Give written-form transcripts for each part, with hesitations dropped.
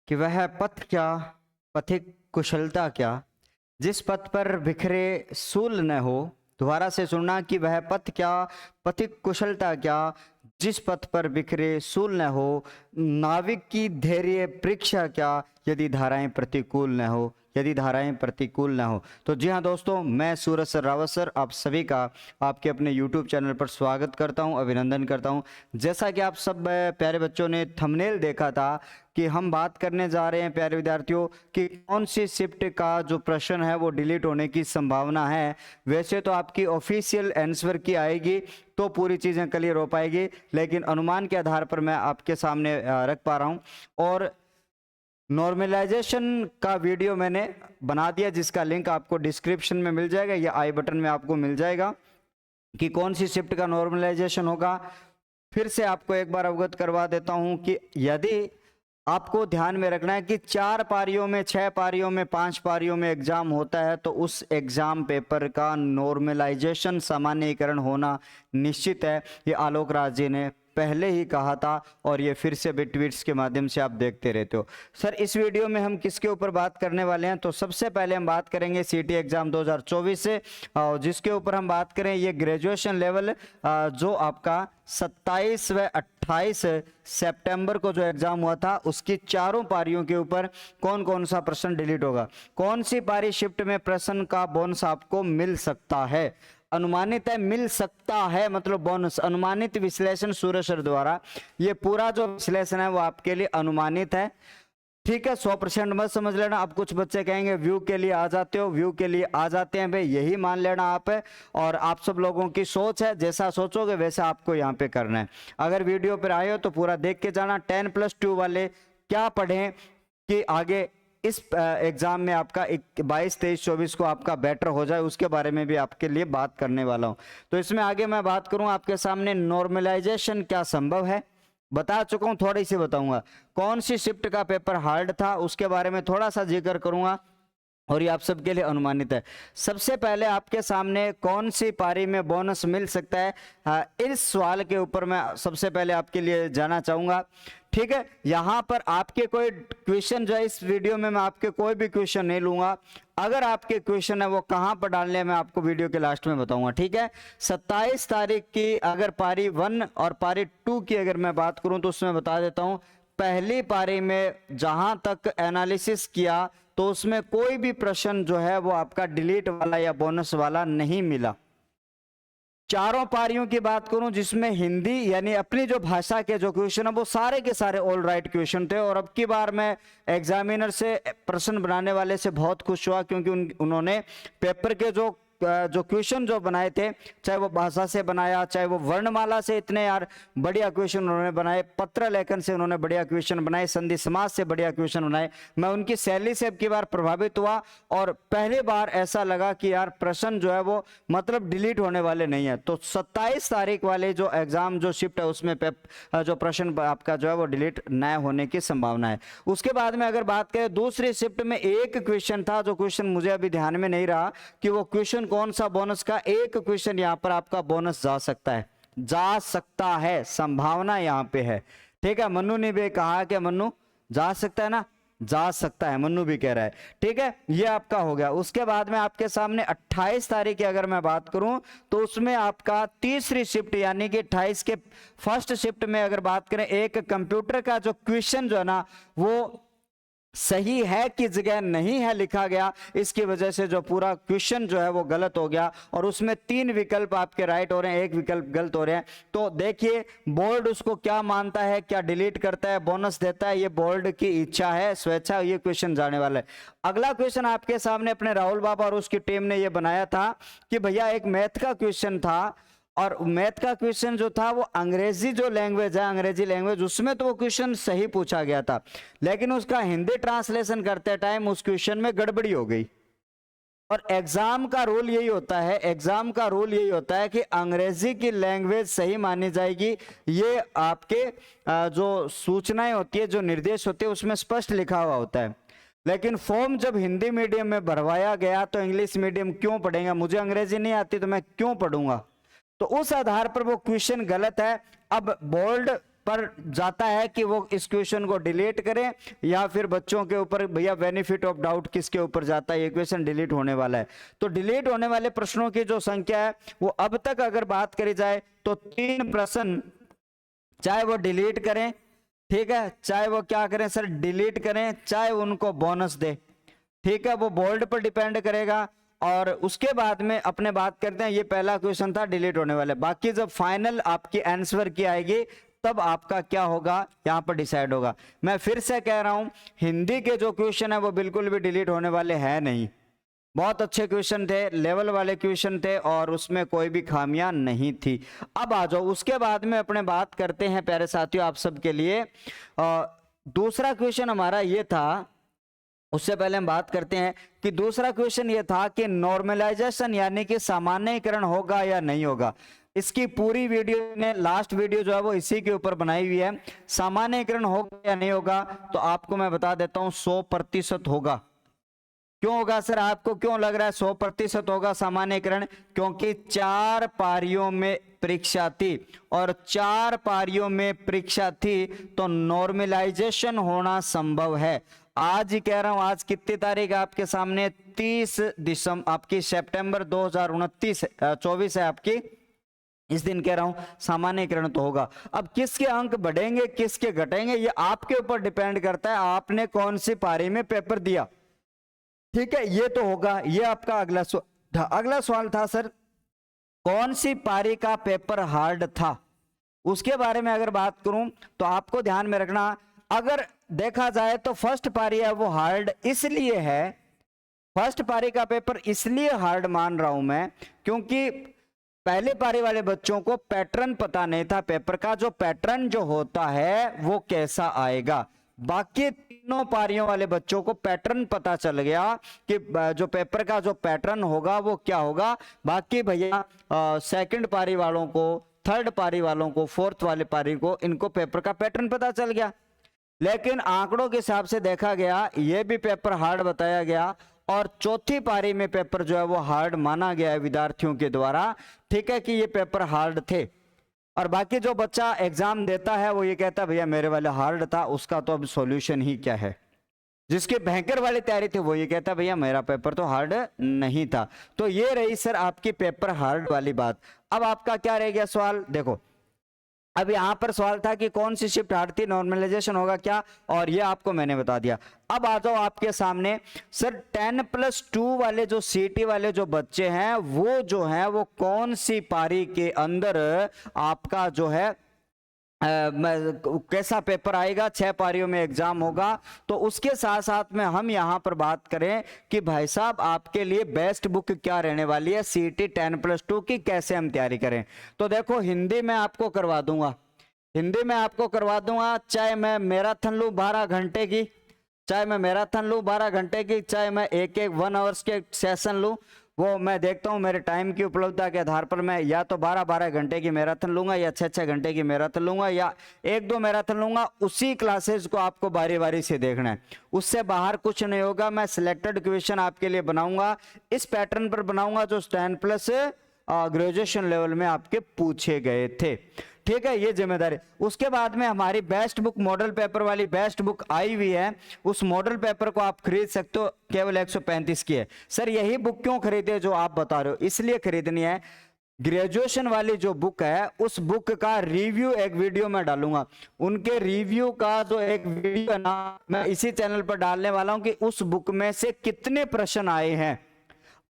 कि वह पथ क्या, पथिक कुशलता क्या, जिस पथ पर बिखरे सूल न हो। दोबारा से सुनना कि वह पथ क्या, पथिक कुशलता क्या, जिस पथ पर बिखरे सूल न हो। नाविक की धैर्य परीक्षा क्या, यदि धाराएं प्रतिकूल न हो, यदि धाराएं प्रतिकूल ना हो। तो जी हाँ दोस्तों, मैं सूरज सर रावत सर आप सभी का आपके अपने YouTube चैनल पर स्वागत करता हूं, अभिनंदन करता हूं। जैसा कि आप सब प्यारे बच्चों ने थंबनेल देखा था कि हम बात करने जा रहे हैं प्यारे विद्यार्थियों कि कौन सी शिफ्ट का जो प्रश्न है वो डिलीट होने की संभावना है। वैसे तो आपकी ऑफिशियल आंसर की आएगी तो पूरी चीज़ें क्लियर हो पाएगी, लेकिन अनुमान के आधार पर मैं आपके सामने रख पा रहा हूँ। और नॉर्मलाइजेशन का वीडियो मैंने बना दिया जिसका लिंक आपको डिस्क्रिप्शन में मिल जाएगा या आई बटन में आपको मिल जाएगा कि कौन सी शिफ्ट का नॉर्मलाइजेशन होगा। फिर से आपको एक बार अवगत करवा देता हूं कि यदि आपको ध्यान में रखना है कि 4 पारियों में, 6 पारियों में, 5 पारियों में एग्जाम होता है तो उस एग्जाम पेपर का नॉर्मलाइजेशन सामान्यीकरण होना निश्चित है। ये आलोक राज जी ने पहले ही कहा था और ये फिर से भी ट्वीट्स के माध्यम से आप देखते रहते हो। सर इस वीडियो में हम किसके ऊपर बात करने वाले हैं, तो सबसे पहले हम बात करेंगे सीटी एग्जाम 2024 से, जिसके ऊपर हम बात करें ये ग्रेजुएशन लेवल जो आपका 27 व 28 सितंबर को जो एग्जाम हुआ था उसकी चारों पारियों के ऊपर कौन कौन सा प्रश्न डिलीट होगा, कौन सी पारी शिफ्ट में प्रश्न का बोनस आपको मिल सकता है। अनुमानित है, मिल सकता है मतलब बोनस। अनुमानित विश्लेषण सूरज सर द्वारा, ये पूरा जो विश्लेषण है वो आपके लिए अनुमानित है, ठीक है। 100% मत समझ लेना। अब कुछ बच्चे कहेंगे व्यू के लिए आ जाते हो, व्यू के लिए आ जाते हैं, भाई यही मान लेना आप है। और आप सब लोगों की सोच है, जैसा सोचोगे वैसा आपको यहाँ पे करना है। अगर वीडियो पर आए हो तो पूरा देख के जाना। 10+2 वाले क्या पढ़ें कि आगे इस एग्जाम में आपका 22, 23, 24 को आपका बेटर हो जाए, उसके बारे में भी आपके लिए बात करने वाला हूं। तो इसमें आगे मैं बात करूं आपके सामने नॉर्मलाइजेशन क्या संभव है, बता चुका हूं, थोड़ी सी बताऊंगा। कौन सी शिफ्ट का पेपर हार्ड था उसके बारे में थोड़ा सा जिक्र करूंगा और ये आप सबके लिए अनुमानित है। सबसे पहले आपके सामने कौन सी पारी में बोनस मिल सकता है, इस सवाल के ऊपर मैं सबसे पहले आपके लिए जाना चाहूंगा, ठीक है। यहां पर आपके कोई क्वेश्चन जो है, इस वीडियो में मैं आपके कोई भी क्वेश्चन नहीं लूंगा। अगर आपके क्वेश्चन है वो कहां पर डालने हैं मैं आपको वीडियो के लास्ट में बताऊंगा, ठीक है। 27 तारीख की अगर पारी 1 और पारी 2 की अगर मैं बात करूं तो उसमें बता देता हूं। पहली पारी में जहां तक एनालिसिस किया तो उसमें कोई भी प्रश्न जो है वो आपका डिलीट वाला या बोनस वाला नहीं मिला। चारों पारियों की बात करूं जिसमें हिंदी यानी अपनी जो भाषा के जो क्वेश्चन है वो सारे के सारे ऑल राइट क्वेश्चन थे। और अब की बार मैं एग्जामिनर से प्रश्न बनाने वाले से बहुत खुश हुआ क्योंकि उन्होंने पेपर के जो क्वेश्चन जो बनाए थे, चाहे वो भाषा से बनाया, चाहे वो वर्णमाला से, इतने यार बढ़िया क्वेश्चन उन्होंने बनाए, पत्र लेखन से उन्होंने बढ़िया क्वेश्चन बनाए, संधि समाज से बढ़िया क्वेश्चन बनाए। मैं उनकी शैली से अब की बार प्रभावित हुआ और पहली बार ऐसा लगा कि यार प्रश्न जो है वो मतलब डिलीट होने वाले नहीं है। तो 27 तारीख वाले जो एग्जाम जो शिफ्ट है उसमें जो प्रश्न आपका जो है वो डिलीट न होने की संभावना है। उसके बाद में अगर बात करें दूसरी शिफ्ट में एक क्वेश्चन था, जो क्वेश्चन मुझे अभी ध्यान में नहीं रहा कि वो क्वेश्चन कौन सा बोनस का, एक क्वेश्चन यहां पर आपका बोनस जा सकता है, जा सकता है, संभावना यहां पे है, ठीक है। मन्नू ने भी कहा कि मन्नू जा सकता है ना, जा सकता है, मन्नू भी कह रहा है, ठीक है। ये आपका हो गया। उसके बाद में आपके सामने 28 तारीख की अगर मैं बात करूं तो उसमें आपका तीसरी शिफ्ट यानी कि 28 के फर्स्ट शिफ्ट में अगर बात करें, एक कंप्यूटर का जो क्वेश्चन जो है ना वो सही है की जगह नहीं है लिखा गया, इसकी वजह से जो पूरा क्वेश्चन जो है वो गलत हो गया और उसमें 3 विकल्प आपके राइट हो रहे हैं, 1 विकल्प गलत हो रहे हैं। तो देखिए बोर्ड उसको क्या मानता है, क्या डिलीट करता है, बोनस देता है, ये बोर्ड की इच्छा है, स्वेच्छा, ये क्वेश्चन जाने वाला है। अगला क्वेश्चन आपके सामने अपने राहुल बाबा और उसकी टीम ने ये बनाया था कि भैया एक मैथ का क्वेश्चन था और मैथ का क्वेश्चन जो था वो अंग्रेजी जो लैंग्वेज है, अंग्रेजी लैंग्वेज, उसमें तो वो क्वेश्चन सही पूछा गया था, लेकिन उसका हिंदी ट्रांसलेशन करते टाइम उस क्वेश्चन में गड़बड़ी हो गई। और एग्जाम का रूल यही होता है, एग्जाम का रूल यही होता है कि अंग्रेजी की लैंग्वेज सही मानी जाएगी। ये आपके जो सूचनाएं होती है, जो निर्देश होते हैं उसमें स्पष्ट लिखा हुआ होता है। लेकिन फॉर्म जब हिंदी मीडियम में भरवाया गया तो इंग्लिश मीडियम क्यों पढ़ेगा, मुझे अंग्रेजी नहीं आती तो मैं क्यों पढ़ूंगा, तो उस आधार पर वो क्वेश्चन गलत है। अब बोर्ड पर जाता है कि वो इस क्वेश्चन को डिलीट करें या फिर बच्चों के ऊपर भैया बेनिफिट ऑफ डाउट किसके ऊपर जाता है, ये क्वेश्चन डिलीट होने वाला है। तो डिलीट होने वाले प्रश्नों की जो संख्या है वो अब तक अगर बात करी जाए तो 3 प्रश्न, चाहे वो डिलीट करें, ठीक है, चाहे वो क्या करें सर डिलीट करें, चाहे उनको बोनस दे, ठीक है, वो बोल्ड पर डिपेंड करेगा। और उसके बाद में अपने बात करते हैं, ये पहला क्वेश्चन था डिलीट होने वाले, बाकी जब फाइनल आपकी आंसर की आएगी तब आपका क्या होगा यहां पर डिसाइड होगा। मैं फिर से कह रहा हूं हिंदी के जो क्वेश्चन है वो बिल्कुल भी डिलीट होने वाले हैं नहीं, बहुत अच्छे क्वेश्चन थे, लेवल वाले क्वेश्चन थे और उसमें कोई भी खामियां नहीं थी। अब आ जाओ उसके बाद में अपने बात करते हैं प्यारे साथियों आप सबके लिए। दूसरा क्वेश्चन हमारा ये था, उससे पहले हम बात करते हैं कि दूसरा क्वेश्चन ये था कि नॉर्मलाइजेशन यानी कि सामान्यीकरण होगा या नहीं होगा। इसकी पूरी वीडियो ने लास्ट वीडियो जो है वो इसी के ऊपर बनाई हुई है। सामान्यीकरण होगा या नहीं होगा तो आपको मैं बता देता हूं 100% होगा। क्यों होगा सर, आपको क्यों लग रहा है 100% होगा सामान्यीकरण? क्योंकि 4 पारियों में परीक्षा थी और 4 पारियों में परीक्षा थी तो नॉर्मलाइजेशन होना संभव है। आज ही कह रहा हूं, आज कितनी तारीख आपके सामने 30 दिसंबर आपकी सितंबर 2029 24 है आपकी, इस दिन कह रहा हूं सामान्यीकरण तो होगा। अब किसके अंक बढ़ेंगे किसके घटेंगे ये आपके ऊपर डिपेंड करता है, आपने कौन सी पारी में पेपर दिया, ठीक है, ये तो होगा। ये आपका अगला सवाल था सर कौन सी पारी का पेपर हार्ड था, उसके बारे में अगर बात करूं तो आपको ध्यान में रखना, अगर देखा जाए तो फर्स्ट पारी है वो हार्ड इसलिए है, फर्स्ट पारी का पेपर इसलिए हार्ड मान रहा हूं मैं क्योंकि पहले पारी वाले बच्चों को पैटर्न पता नहीं था, पेपर का जो पैटर्न जो होता है वो कैसा आएगा। बाकी तीनों पारियों वाले बच्चों को पैटर्न पता चल गया कि जो पेपर का जो पैटर्न होगा वो क्या होगा। बाकी भैया सेकंड पारी वालों को, थर्ड पारी वालों को, फोर्थ वाले पारी को, इनको पेपर का पैटर्न पता चल गया। लेकिन आंकड़ों के हिसाब से देखा गया ये भी पेपर हार्ड बताया गया और चौथी पारी में पेपर जो है वो हार्ड माना गया है विद्यार्थियों के द्वारा, ठीक है, कि ये पेपर हार्ड थे। और बाकी जो बच्चा एग्जाम देता है वो ये कहता है भैया मेरे वाला हार्ड था, उसका तो अब सॉल्यूशन ही क्या है। जिसके भयंकर वाली तैयारी थी वो ये कहता भैया मेरा पेपर तो हार्ड नहीं था। तो ये रही सर आपकी पेपर हार्ड वाली बात। अब आपका क्या रह गया सवाल, देखो अब यहां पर सवाल था कि कौन सी शिफ्ट हार्ड थी, नॉर्मलाइजेशन होगा क्या, और ये आपको मैंने बता दिया। अब आ जाओ आपके सामने सर 10+2 वाले जो सीटी वाले जो बच्चे हैं वो जो है वो कौन सी पारी के अंदर आपका जो है कैसा पेपर आएगा, 6 पारियों में एग्जाम होगा। तो उसके साथ साथ में हम यहां पर बात करें कि भाई साहब आपके लिए बेस्ट बुक क्या रहने वाली है सीटी 10+2 की, कैसे हम तैयारी करें। तो देखो हिंदी में आपको करवा दूंगा, हिंदी में आपको करवा दूंगा, चाहे मैं मैराथन लूं 12 घंटे की, चाहे मैं मैराथन लूं 12 घंटे की, चाहे मैं एक 1 आवर्स के सेशन लूं, वो मैं देखता हूं मेरे टाइम की उपलब्धता के आधार पर मैं या तो 12-12 घंटे की मैराथन लूंगा या 6-6 घंटे की मैराथन लूंगा या 1-2 मैराथन लूंगा। उसी क्लासेस को आपको बारी बारी से देखना है, उससे बाहर कुछ नहीं होगा। मैं सिलेक्टेड क्वेश्चन आपके लिए बनाऊंगा, इस पैटर्न पर बनाऊंगा जो 10+ ग्रेजुएशन लेवल में आपके पूछे गए थे, ठीक है, ये जिम्मेदारी। उसके बाद में हमारी बेस्ट बुक मॉडल पेपर वाली बेस्ट बुक आई हुई है, उस मॉडल पेपर को आप खरीद सकते हो, केवल 135 की है। सर यही बुक क्यों खरीदे जो आप बता रहे हो, इसलिए खरीदनी है, ग्रेजुएशन वाली जो बुक है उस बुक का रिव्यू एक वीडियो में डालूंगा, उनके रिव्यू का जो एक वीडियो है ना मैं इसी चैनल पर डालने वाला हूं कि उस बुक में से कितने प्रश्न आए हैं।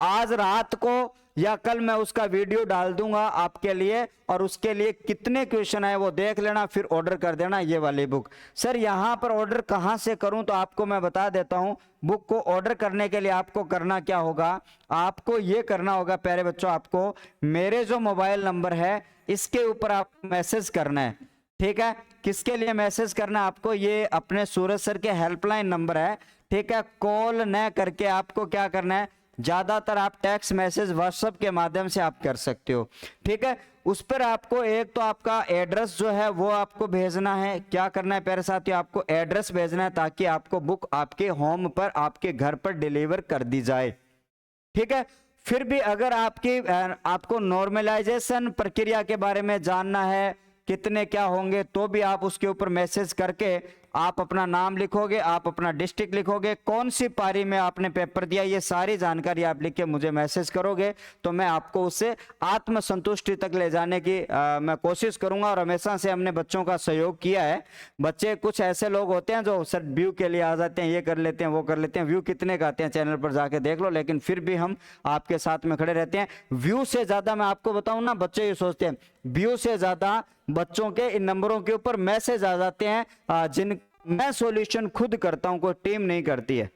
आज रात को या कल मैं उसका वीडियो डाल दूंगा आपके लिए और उसके लिए कितने क्वेश्चन है वो देख लेना, फिर ऑर्डर कर देना ये वाली बुक। सर यहां पर ऑर्डर कहां से करूं तो आपको मैं बता देता हूं। बुक को ऑर्डर करने के लिए आपको करना क्या होगा, आपको ये करना होगा प्यारे बच्चों, आपको मेरे जो मोबाइल नंबर है इसके ऊपर आपको मैसेज करना है, ठीक है। किसके लिए मैसेज करना है आपको, ये अपने सूरज सर के हेल्पलाइन नंबर है, ठीक है। कॉल न करके आपको क्या करना है, ज्यादातर आप टेक्स्ट मैसेज व्हाट्सएप के माध्यम से आप कर सकते हो, ठीक है। उस पर आपको एक तो आपका एड्रेस जो है वो आपको भेजना है, क्या करना है प्यारे साथियों, आपको एड्रेस भेजना है ताकि आपको बुक आपके होम पर आपके घर पर डिलीवर कर दी जाए, ठीक है। फिर भी अगर आपको नॉर्मलाइजेशन प्रक्रिया के बारे में जानना है कितने क्या होंगे, तो भी आप उसके ऊपर मैसेज करके आप अपना नाम लिखोगे, आप अपना डिस्ट्रिक्ट लिखोगे, कौन सी पारी में आपने पेपर दिया, ये सारी जानकारी आप लिख के मुझे मैसेज करोगे तो मैं आपको उससे आत्मसंतुष्टि तक ले जाने की मैं कोशिश करूंगा। और हमेशा से हमने बच्चों का सहयोग किया है। बच्चे कुछ ऐसे लोग होते हैं जो सर व्यू के लिए आ जाते हैं, ये कर लेते हैं, वो कर लेते हैं, व्यू कितने का आते हैं चैनल पर जाके देख लो, लेकिन फिर भी हम आपके साथ में खड़े रहते हैं। व्यू से ज्यादा मैं आपको बताऊं ना, बच्चे ये सोचते हैं व्यू से ज्यादा बच्चों के इन नंबरों के ऊपर मैसेज आ जाते हैं जिन मैं सॉल्यूशन खुद करता हूं, कोई टीम नहीं करती है।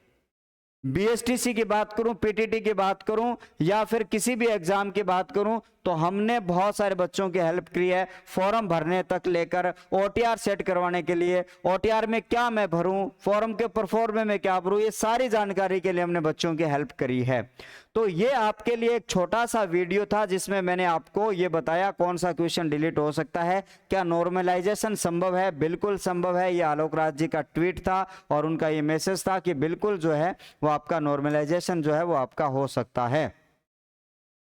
बीएसटीसी की बात करूं, पीटीटी की बात करूं या फिर किसी भी एग्जाम की बात करूं तो हमने बहुत सारे बच्चों की हेल्प की है, फॉर्म भरने तक लेकर ओटीआर सेट करवाने के लिए, ओटीआर में क्या मैं भरूं, फॉर्म के ऊपर फॉर्म में क्या भरूं, ये सारी जानकारी के लिए हमने बच्चों की हेल्प करी है। तो ये आपके लिए एक छोटा सा वीडियो था जिसमें मैंने आपको ये बताया कौन सा क्वेश्चन डिलीट हो सकता है, क्या नॉर्मलाइजेशन संभव है, बिल्कुल संभव है। ये आलोक राज जी का ट्वीट था और उनका ये मैसेज था कि बिल्कुल जो है वो आपका नॉर्मलाइजेशन जो है वो आपका हो सकता है।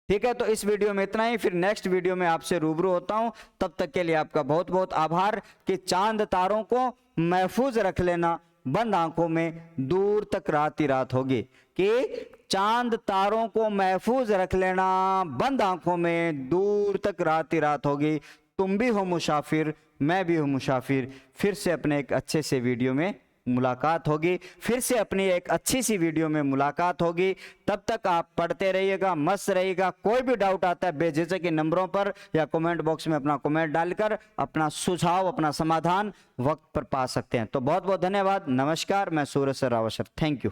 ठीक है, तो इस वीडियो में इतना ही, फिर नेक्स्ट वीडियो में आपसे रूबरू होता हूं। तब तक के लिए आपका बहुत बहुत आभार। कि चांद तारों को महफूज रख लेना, बंद आंखों में दूर तक रात ही रात होगी। कि चांद तारों को महफूज रख लेना, बंद आंखों में दूर तक रात ही रात होगी। तुम भी हो मुसाफिर, मैं भी हूं मुसाफिर। फिर से अपने एक अच्छे से वीडियो में मुलाकात होगी, फिर से अपनी एक अच्छी सी वीडियो में मुलाकात होगी। तब तक आप पढ़ते रहिएगा, मस्त रहिएगा। कोई भी डाउट आता है बेझिझक के नंबरों पर या कमेंट बॉक्स में अपना कमेंट डालकर अपना सुझाव, अपना समाधान वक्त पर पा सकते हैं। तो बहुत बहुत धन्यवाद। नमस्कार, मैं Suraj sir Rawat sir, thank you.